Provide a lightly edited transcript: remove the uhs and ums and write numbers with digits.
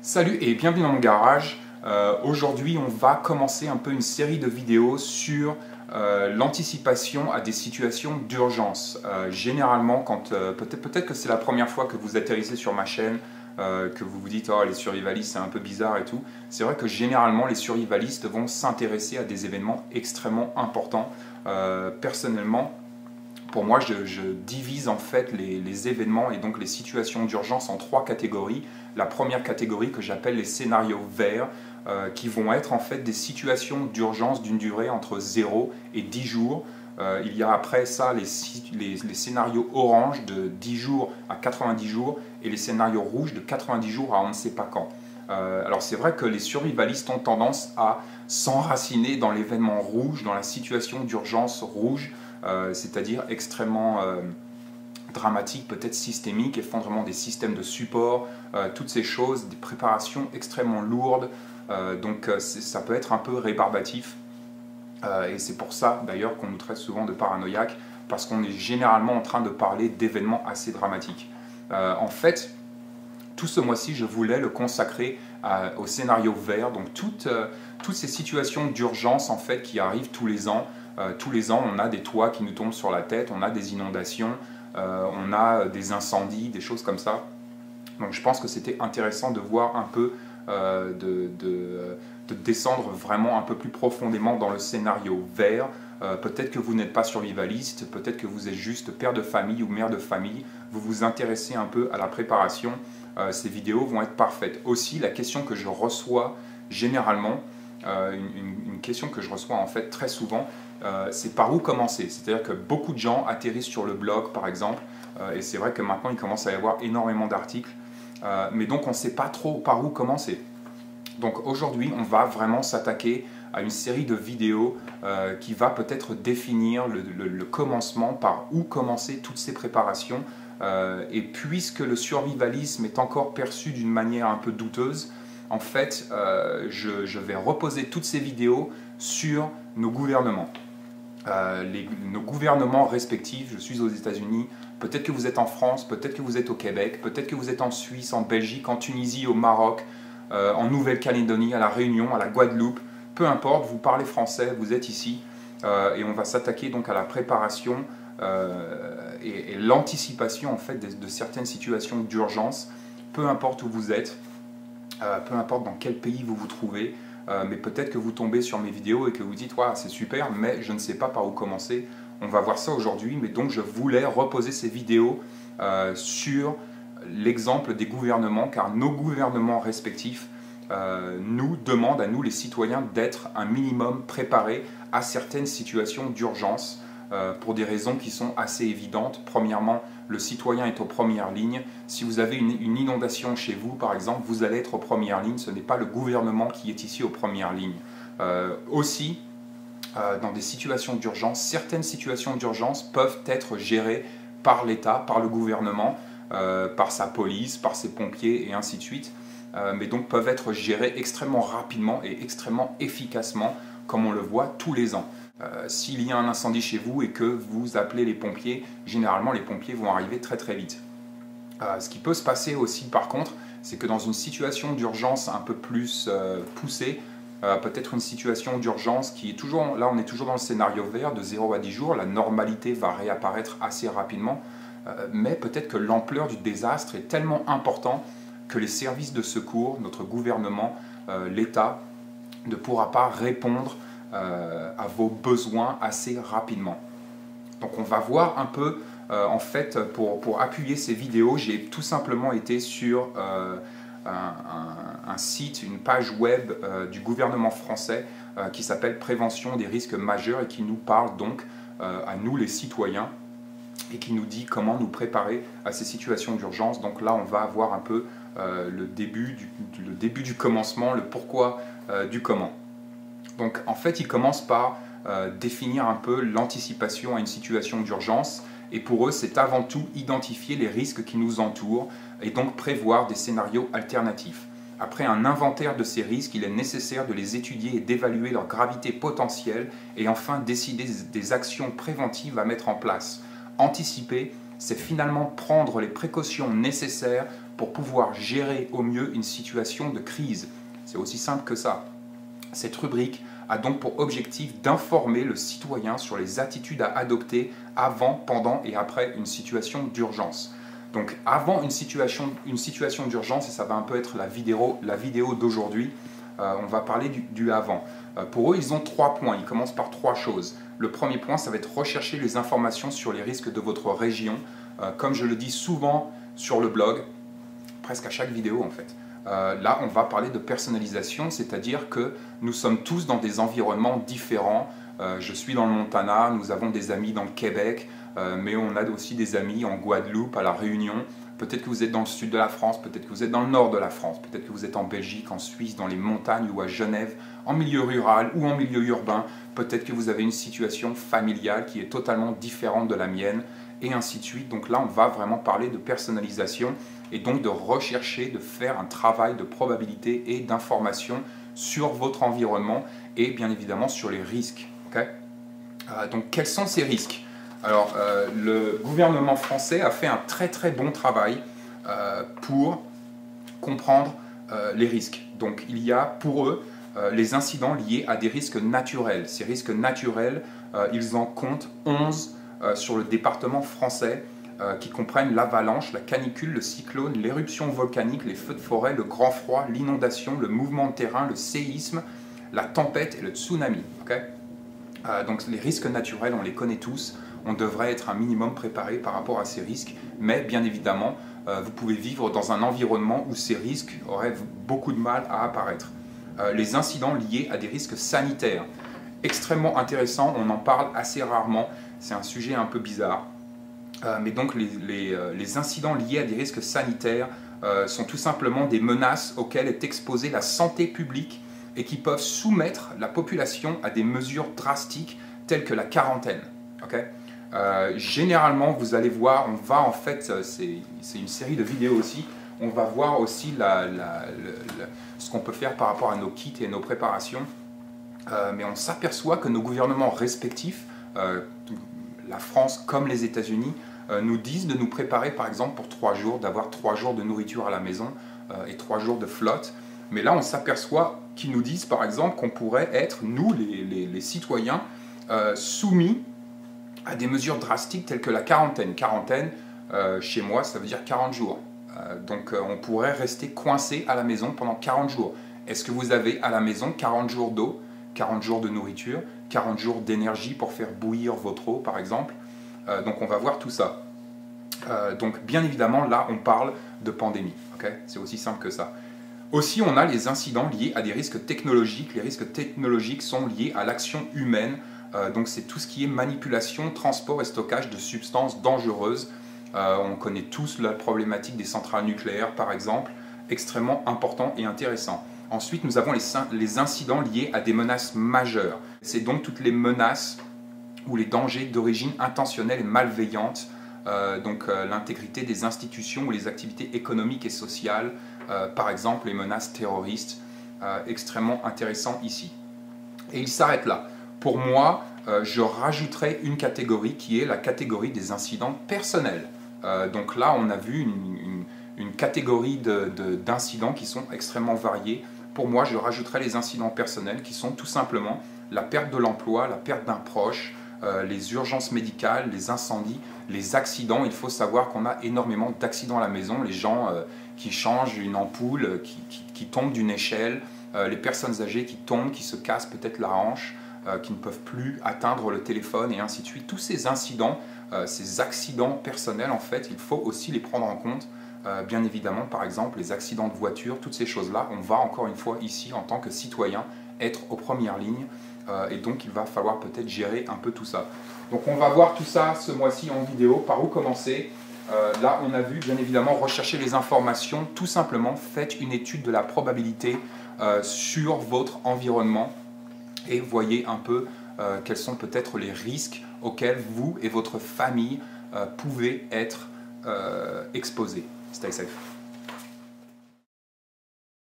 Salut et bienvenue dans mon garage. Aujourd'hui, on va commencer un peu une série de vidéos sur l'anticipation à des situations d'urgence. Généralement, quand peut-être que c'est la première fois que vous atterrissez sur ma chaîne, que vous vous dites « Oh, les survivalistes, c'est un peu bizarre et tout », c'est vrai que généralement, les survivalistes vont s'intéresser à des événements extrêmement importants. Personnellement, pour moi, je divise en fait les événements et donc les situations d'urgence en trois catégories. La première catégorie que j'appelle les scénarios verts, qui vont être en fait des situations d'urgence d'une durée entre 0 et 10 jours. Il y a après ça les scénarios orange de 10 jours à 90 jours et les scénarios rouges de 90 jours à on ne sait pas quand. Alors c'est vrai que les survivalistes ont tendance à s'enraciner dans l'événement rouge, dans la situation d'urgence rouge, c'est-à-dire extrêmement dramatique, peut-être systémique, effondrement des systèmes de support, toutes ces choses, des préparations extrêmement lourdes, donc ça peut être un peu rébarbatif, et c'est pour ça d'ailleurs qu'on nous traite souvent de paranoïaques, parce qu'on est généralement en train de parler d'événements assez dramatiques. En fait, tout ce mois-ci, je voulais le consacrer au scénario vert, donc toutes ces situations d'urgence en fait qui arrivent tous les ans. Tous les ans, on a des toits qui nous tombent sur la tête, on a des inondations, on a des incendies, des choses comme ça. Donc je pense que c'était intéressant de voir un peu, de descendre vraiment un peu plus profondément dans le scénario vert. Peut-être que vous n'êtes pas survivaliste, peut-être que vous êtes juste père de famille ou mère de famille, vous vous intéressez un peu à la préparation. Ces vidéos vont être parfaites. Aussi, la question que je reçois généralement, une question que je reçois en fait très souvent, c'est par où commencer. C'est-à-dire que beaucoup de gens atterrissent sur le blog par exemple, et c'est vrai que maintenant il commence à y avoir énormément d'articles, mais donc on ne sait pas trop par où commencer. Donc aujourd'hui on va vraiment s'attaquer à une série de vidéos qui va peut-être définir le commencement, par où commencer toutes ces préparations, et puisque le survivalisme est encore perçu d'une manière un peu douteuse, en fait je vais reposer toutes ces vidéos sur nos gouvernements. Nos gouvernements respectifs. Je suis aux États-Unis, peut-être que vous êtes en France, peut-être que vous êtes au Québec, peut-être que vous êtes en Suisse, en Belgique, en Tunisie, au Maroc, en Nouvelle-Calédonie, à la Réunion, à la Guadeloupe, peu importe, vous parlez français, vous êtes ici, et on va s'attaquer donc à la préparation et l'anticipation en fait de certaines situations d'urgence, peu importe où vous êtes, peu importe dans quel pays vous vous trouvez. Mais peut-être que vous tombez sur mes vidéos et que vous dites « c'est super, mais je ne sais pas par où commencer ». On va voir ça aujourd'hui, mais donc je voulais reposer ces vidéos sur l'exemple des gouvernements, car nos gouvernements respectifs nous demandent à nous les citoyens d'être un minimum préparés à certaines situations d'urgence, pour des raisons qui sont assez évidentes. Premièrement, le citoyen est aux premières lignes. Si vous avez une inondation chez vous, par exemple, vous allez être aux premières lignes. Ce n'est pas le gouvernement qui est ici aux premières lignes. Aussi, dans des situations d'urgence, certaines situations d'urgence peuvent être gérées par l'État, par le gouvernement, par sa police, par ses pompiers et ainsi de suite, mais donc peuvent être gérées extrêmement rapidement et extrêmement efficacement, comme on le voit tous les ans. S'il y a un incendie chez vous et que vous appelez les pompiers, généralement les pompiers vont arriver très très vite. Ce qui peut se passer aussi par contre, c'est que dans une situation d'urgence un peu plus poussée, peut-être une situation d'urgence qui est toujours, là on est toujours dans le scénario vert de 0 à 10 jours, la normalité va réapparaître assez rapidement, mais peut-être que l'ampleur du désastre est tellement importante que les services de secours, notre gouvernement, l'État, ne pourra pas répondre à vos besoins assez rapidement. Donc on va voir un peu, en fait, pour appuyer ces vidéos, j'ai tout simplement été sur un site, une page web du gouvernement français qui s'appelle Prévention des risques majeurs et qui nous parle donc à nous les citoyens et qui nous dit comment nous préparer à ces situations d'urgence. Donc là on va avoir un peu le début du commencement, le pourquoi du comment. Donc en fait, ils commencent par définir un peu l'anticipation à une situation d'urgence, et pour eux, c'est avant tout identifier les risques qui nous entourent et donc prévoir des scénarios alternatifs. Après un inventaire de ces risques, il est nécessaire de les étudier et d'évaluer leur gravité potentielle et enfin décider des actions préventives à mettre en place. Anticiper, c'est finalement prendre les précautions nécessaires pour pouvoir gérer au mieux une situation de crise. C'est aussi simple que ça. Cette rubrique a donc pour objectif d'informer le citoyen sur les attitudes à adopter avant, pendant et après une situation d'urgence. Donc avant une situation d'urgence, et ça va un peu être la vidéo d'aujourd'hui, on va parler du avant. Pour eux, ils ont 3 points, ils commencent par 3 choses. Le premier point, ça va être rechercher les informations sur les risques de votre région. Comme je le dis souvent sur le blog, presque à chaque vidéo en fait. Là, on va parler de personnalisation, c'est-à-dire que nous sommes tous dans des environnements différents. Je suis dans le Montana, nous avons des amis dans le Québec, mais on a aussi des amis en Guadeloupe, à La Réunion. Peut-être que vous êtes dans le sud de la France, peut-être que vous êtes dans le nord de la France, peut-être que vous êtes en Belgique, en Suisse, dans les montagnes ou à Genève, en milieu rural ou en milieu urbain. Peut-être que vous avez une situation familiale qui est totalement différente de la mienne, et ainsi de suite. Donc là, on va vraiment parler de personnalisation et donc de rechercher, de faire un travail de probabilité et d'information sur votre environnement et bien évidemment sur les risques. Okay, donc quels sont ces risques? Alors le gouvernement français a fait un très très bon travail pour comprendre les risques. Donc il y a pour eux les incidents liés à des risques naturels. Ces risques naturels, ils en comptent 11 sur le département français, qui comprennent l'avalanche, la canicule, le cyclone, l'éruption volcanique, les feux de forêt, le grand froid, l'inondation, le mouvement de terrain, le séisme, la tempête et le tsunami. Okay, donc les risques naturels, on les connaît tous, on devrait être un minimum préparé par rapport à ces risques, mais bien évidemment, vous pouvez vivre dans un environnement où ces risques auraient beaucoup de mal à apparaître. Les incidents liés à des risques sanitaires, extrêmement intéressant, on en parle assez rarement, c'est un sujet un peu bizarre. Mais donc les incidents liés à des risques sanitaires sont tout simplement des menaces auxquelles est exposée la santé publique et qui peuvent soumettre la population à des mesures drastiques telles que la quarantaine. Okay, généralement, vous allez voir, on va en fait, c'est une série de vidéos aussi, on va voir aussi ce qu'on peut faire par rapport à nos kits et nos préparations, mais on s'aperçoit que nos gouvernements respectifs, la France comme les États-Unis, nous disent de nous préparer par exemple pour 3 jours, d'avoir 3 jours de nourriture à la maison et 3 jours de flotte. Mais là, on s'aperçoit qu'ils nous disent par exemple qu'on pourrait être, nous les citoyens, soumis à des mesures drastiques telles que la quarantaine. Quarantaine, chez moi, ça veut dire 40 jours. Donc on pourrait rester coincé à la maison pendant 40 jours. Est-ce que vous avez à la maison 40 jours d'eau, 40 jours de nourriture, 40 jours d'énergie pour faire bouillir votre eau par exemple? Donc on va voir tout ça. Donc bien évidemment là on parle de pandémie, okay, c'est aussi simple que ça. Aussi on a les incidents liés à des risques technologiques. Les risques technologiques sont liés à l'action humaine, donc c'est tout ce qui est manipulation, transport et stockage de substances dangereuses. On connaît tous la problématique des centrales nucléaires par exemple, extrêmement important et intéressant. Ensuite nous avons les incidents liés à des menaces majeures. C'est donc toutes les menaces ou les dangers d'origine intentionnelle et malveillante, l'intégrité des institutions ou les activités économiques et sociales, par exemple les menaces terroristes, extrêmement intéressant ici. Et il s'arrête là. Pour moi, je rajouterai une catégorie qui est la catégorie des incidents personnels. Donc là, on a vu une catégorie d'incidents qui sont extrêmement variés. Pour moi, je rajouterai les incidents personnels qui sont tout simplement la perte de l'emploi, la perte d'un proche, les urgences médicales, les incendies, les accidents. Il faut savoir qu'on a énormément d'accidents à la maison, les gens qui changent une ampoule, qui tombent d'une échelle, les personnes âgées qui tombent, qui se cassent peut-être la hanche, qui ne peuvent plus atteindre le téléphone et ainsi de suite. Tous ces incidents, ces accidents personnels, en fait, il faut aussi les prendre en compte. Bien évidemment, par exemple, les accidents de voiture, toutes ces choses-là, on va encore une fois ici, en tant que citoyen, être aux premières lignes. Et donc il va falloir peut-être gérer un peu tout ça. Donc on va voir tout ça ce mois-ci en vidéo, par où commencer. Là on a vu bien évidemment rechercher les informations, tout simplement faites une étude de la probabilité sur votre environnement et voyez un peu quels sont peut-être les risques auxquels vous et votre famille pouvez être exposés. Stay safe.